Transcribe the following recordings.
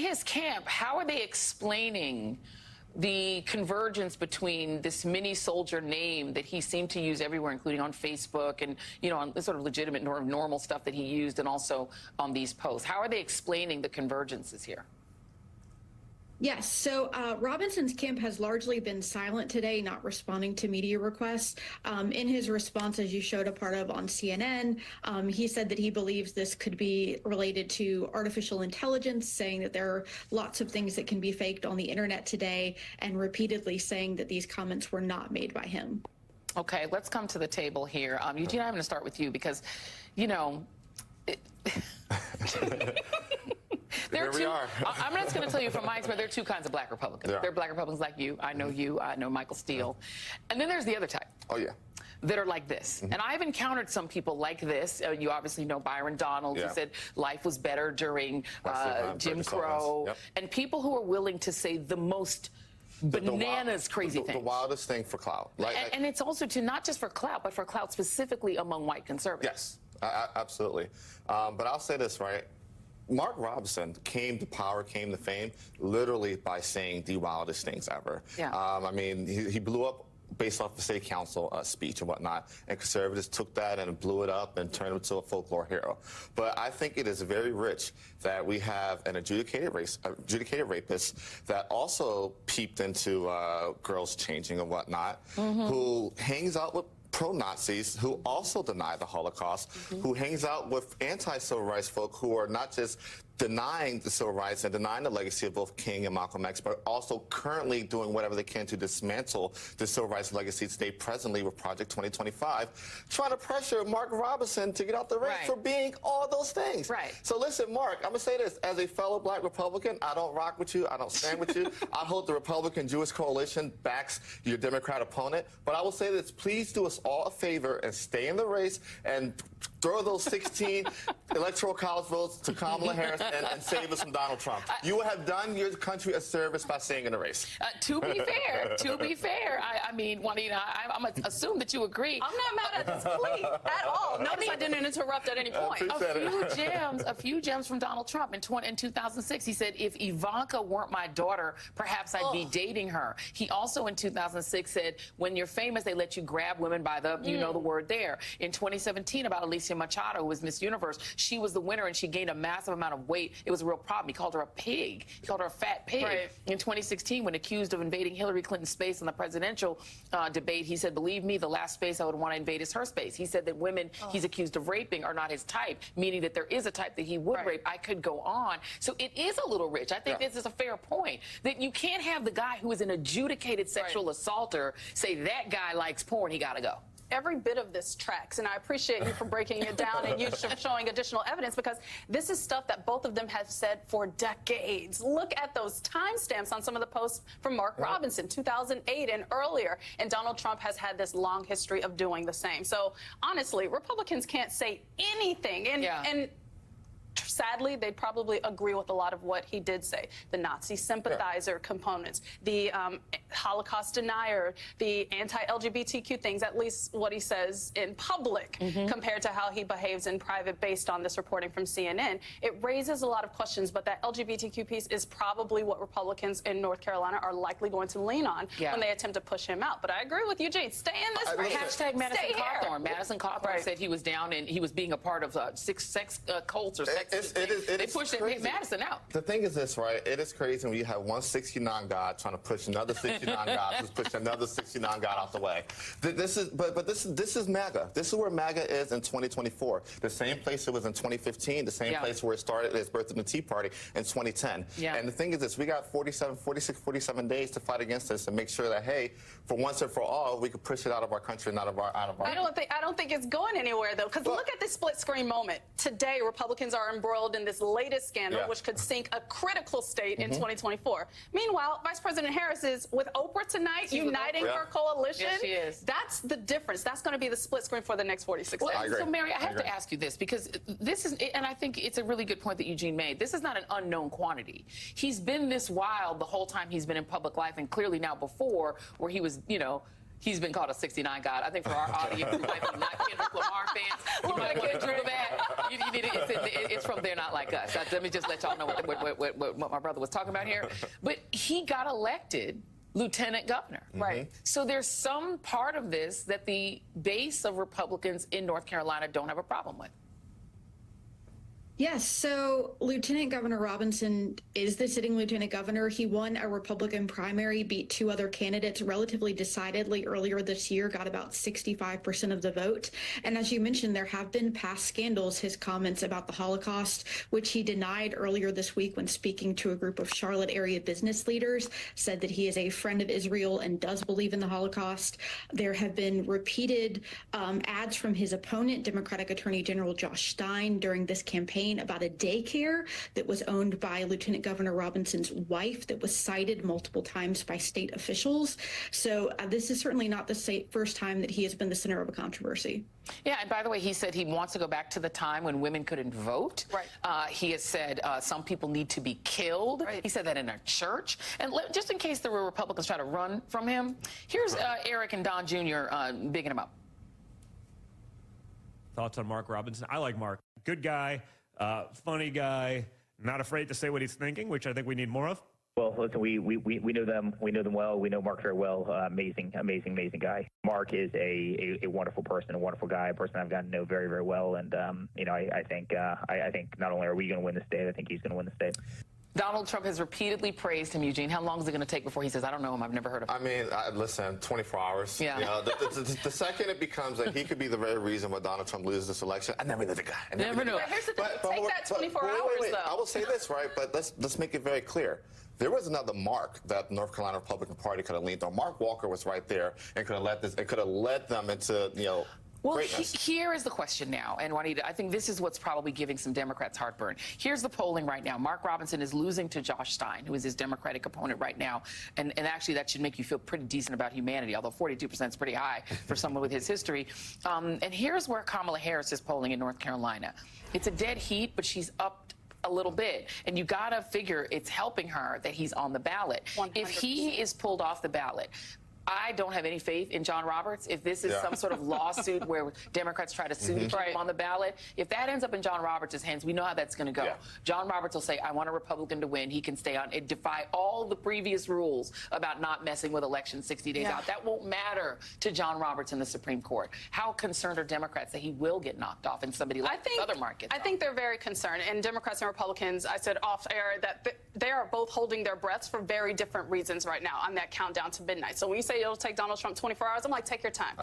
his camp, how are they explaining the convergence between this mini soldier name that he seemed to use everywhere, including on Facebook and, you know, on the sort of legitimate normal stuff that he used, and also on these posts? How are they explaining the convergences here? Yes, so Robinson's camp has largely been silent today, not responding to media requests. In his response, as you showed a part of on CNN, he said that he believes this could be related to artificial intelligence, saying that there are lots of things that can be faked on the internet today, and repeatedly saying that these comments were not made by him. Okay, let's come to the table here. Eugene, I'm going to start with you because, you know, Here we are. I'm just going to tell you from my experience, there are two kinds of black Republicans. Yeah. There are black Republicans like you. I know Michael Steele. And then there's the other type. Oh, yeah. That are like this. And I've encountered some people like this. You obviously know Byron Donalds, who said life was better during Jim Crow. Yep. And people who are willing to say the most bananas crazy things. The wildest thing for clout. And it's also not just for clout, but for clout specifically among white conservatives. Yes, absolutely. But I'll say this, right? Mark Robinson came to power, came to fame, literally by saying the wildest things ever. Yeah. I mean, he blew up based off the state council speech and whatnot, and conservatives took that and blew it up and turned him into a folklore hero. But I think it is very rich that we have an adjudicated rapist that also peeped into girls changing and whatnot, who hangs out with pro-Nazis who also deny the Holocaust, who hangs out with anti-civil rights folk who are not just denying the civil rights and denying the legacy of both King and Malcolm X, but also currently doing whatever they can to dismantle the civil rights legacy today presently with Project 2025, trying to pressure Mark Robinson to get out the race for being all those things. Right. So listen, Mark, I'm going to say this. As a fellow black Republican, I don't rock with you. I don't stand with you. I hope the Republican-Jewish coalition backs your Democrat opponent. But I will say this. Please do us all a favor and stay in the race and throw those 16 electoral college votes to Kamala Harris and save us from Donald Trump. You will have done your country a service by staying in the race. To be fair, I mean, Juanita, I'm going to assume that you agree. I'm not mad at this plea at all. Notice I didn't interrupt at any point. A few gems from Donald Trump in 2006. He said, if Ivanka weren't my daughter, perhaps I'd be dating her. He also in 2006 said, when you're famous, they let you grab women by the, you know the word there. In 2017, about Alicia Machado, who was Miss Universe, she was the winner and she gained a massive amount of weight. It was a real problem. He called her a pig. He called her a fat pig. Right. In 2016, when accused of invading Hillary Clinton's space in the presidential debate, he said, believe me, the last space I would want to invade is her space. He said that women he's accused of raping are not his type, meaning that there is a type that he would rape. I could go on. So it is a little rich. I think this is a fair point, that you can't have the guy who is an adjudicated sexual assaulter say that guy likes porn, he got to go. Every bit of this tracks, and I appreciate you for breaking it down and you showing additional evidence, because this is stuff that both of them have said for decades. Look at those timestamps on some of the posts from Mark Robinson, 2008 and earlier, and Donald Trump has had this long history of doing the same. So honestly, Republicans can't say anything, and sadly, they'd probably agree with a lot of what he did say. The Nazi sympathizer components, the Holocaust denier, the anti-LGBTQ things, at least what he says in public, compared to how he behaves in private based on this reporting from CNN. It raises a lot of questions, but that LGBTQ piece is probably what Republicans in North Carolina are likely going to lean on when they attempt to push him out. But I agree with Eugene. Stay in this race. Hashtag Madison Cawthorn. Madison Cawthorn said he was down and he was being a part of sex cults or sex. They pushed Madison out. The thing is this, right? It is crazy when you have one 69 God trying to push another 69 God who's pushing another 69 God out the way. This is MAGA. This is where MAGA is in 2024. The same place it was in 2015. The same place where it started its birth in the Tea Party in 2010. And the thing is this: we got 47 days to fight against this and make sure that, hey, for once and for all, we could push it out of our country and out of our. I don't think it's going anywhere though, because look at this split screen moment. Today, Republicans are embroiled in this latest scandal, which could sink a critical state in 2024. Meanwhile, Vice President Harris is with Oprah tonight, uniting her coalition. Yes, she is. That's the difference. That's going to be the split screen for the next 46 days. I agree. So, Mary, I have to ask you this, because this is, and I think it's a really good point that Eugene made. This is not an unknown quantity. He's been this wild the whole time he's been in public life, and clearly now before, where he was, you know, He's been called a 69 God. I think for our audience, who might be not Kendrick Lamar fans, you might want to Google that. You need it's from They're Not Like Us. Let me just let y'all know what my brother was talking about here. But he got elected lieutenant governor. Right. So there's some part of this that the base of Republicans in North Carolina don't have a problem with. Yes, so Lieutenant Governor Robinson is the sitting lieutenant governor. He won a Republican primary, beat two other candidates relatively decidedly earlier this year, got about 65% of the vote. And as you mentioned, there have been past scandals. His comments about the Holocaust, which he denied earlier this week when speaking to a group of Charlotte area business leaders, said that he is a friend of Israel and does believe in the Holocaust. There have been repeated ads from his opponent, Democratic Attorney General Josh Stein, during this campaign about a daycare that was owned by Lieutenant Governor Robinson's wife that was cited multiple times by state officials. So this is certainly not the first time that he has been the center of a controversy. Yeah, and by the way, he said he wants to go back to the time when women couldn't vote. Right. He has said some people need to be killed. Right. He said that in a church. And just in case there were Republicans trying to run from him, here's Eric and Don Jr. Bigging him up. Thoughts on Mark Robinson? I like Mark. Good guy. Funny guy, not afraid to say what he's thinking, which I think we need more of. Well, listen, we know them. We know them well. We know Mark very well. Amazing guy. Mark is a wonderful person, a wonderful guy, a person I've gotten to know very, very well. And I think not only are we going to win the state, I think he's going to win the state. Donald Trump has repeatedly praised him, Eugene. How long is it going to take before he says, I don't know him, I've never heard of him? I mean, listen, 24 hours. Yeah. You know, the second it becomes that he could be the very reason why Donald Trump loses this election, I never knew the guy. Never knew. Here's the thing, take that 24 hours, though. I will say this, right, but let's make it very clear. There was another mark that the North Carolina Republican Party could have leaned on. Mark Walker was right there and could have led them into, well, here is the question now, and Juanita, I think this is what's probably giving some Democrats heartburn. Here's the polling right now. Mark Robinson is losing to Josh Stein, who is his Democratic opponent right now. And actually, that should make you feel pretty decent about humanity, although 42% is pretty high for someone with his history. And here's where Kamala Harris is polling in North Carolina. It's a dead heat, but she's up a little bit. And you got to figure it's helping her that he's on the ballot. 100%. If he is pulled off the ballot, I don't have any faith in John Roberts. If this is some sort of lawsuit where Democrats try to sue him on the ballot, if that ends up in John Roberts' hands, we know how that's going to go. Yeah. John Roberts will say, I want a Republican to win. He can stay on and defy all the previous rules about not messing with elections 60 days out. That won't matter to John Roberts in the Supreme Court. How concerned are Democrats that he will get knocked off in somebody like other markets? I think they're very concerned. And Democrats and Republicans, I said off air that they are both holding their breaths for very different reasons right now on that countdown to midnight. So when you say it'll take Donald Trump 24 hours, I'm like, take your time.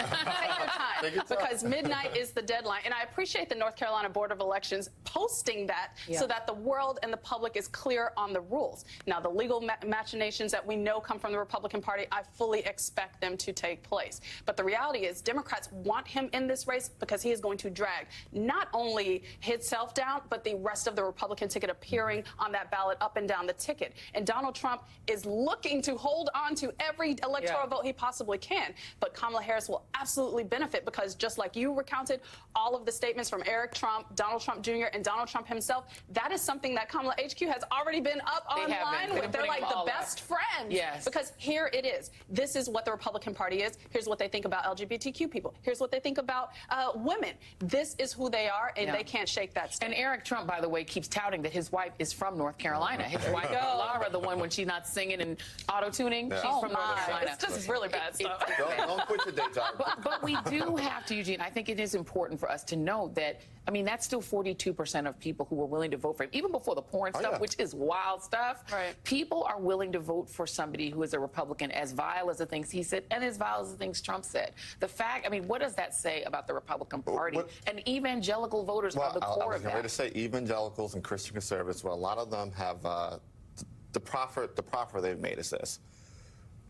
Take your time. Because midnight is the deadline. And I appreciate the North Carolina Board of Elections posting that so that the world and the public is clear on the rules. Now, the legal machinations that we know come from the Republican Party, I fully expect them to take place. But the reality is Democrats want him in this race because he is going to drag not only himself down, but the rest of the Republican ticket appearing on that ballot up and down the ticket. And Donald Trump is looking to hold on to every electoral vote he possibly can. But Kamala Harris will absolutely benefit because just like you recounted all of the statements from Eric Trump, Donald Trump Jr., and Donald Trump himself, that is something that Kamala HQ has already been up online with. They're like the best friends. Yes. Because here it is. This is what the Republican Party is. Here's what they think about LGBTQ people. Here's what they think about women. This is who they are, and they can't shake that state. And Eric Trump, by the way, keeps touting that his wife is from North Carolina. His wife, Laura, the one when she's not singing and auto-tuning, she's from North Carolina. It's just really bad stuff. Don't quit your day job. But we do have to, Eugene, I think it is important for us to know that, I mean, that's still 42% of people who were willing to vote for him, even before the porn stuff, which is wild stuff. Right. People are willing to vote for somebody who is a Republican, as vile as the things he said and as vile as the things Trump said. The fact, I mean, what does that say about the Republican Party? And evangelical voters are the core of that. I was going to say evangelicals and Christian conservatives, well, a lot of them have the proffer they've made is this: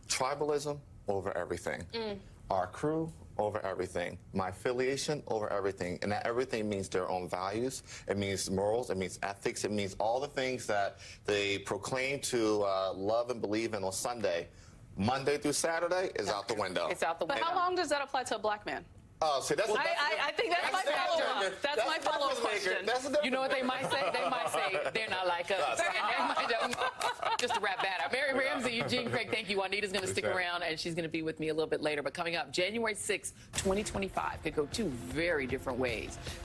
tribalism over everything. Our crew over everything. My affiliation over everything. And that everything means their own values. It means morals. It means ethics. It means all the things that they proclaim to love and believe in on Sunday. Monday through Saturday is out the window. It's out the window. But how long does that apply to a black man? Oh, see, I think that's my follow-up. That's my follow-up question. You know what they might say? They might say they're not like us. Just to wrap that up. Mary Ramsey, Eugene, Craig, thank you. Juanita's going to stick around, and she's going to be with me a little bit later. But coming up, January 6, 2025 could go two very different ways.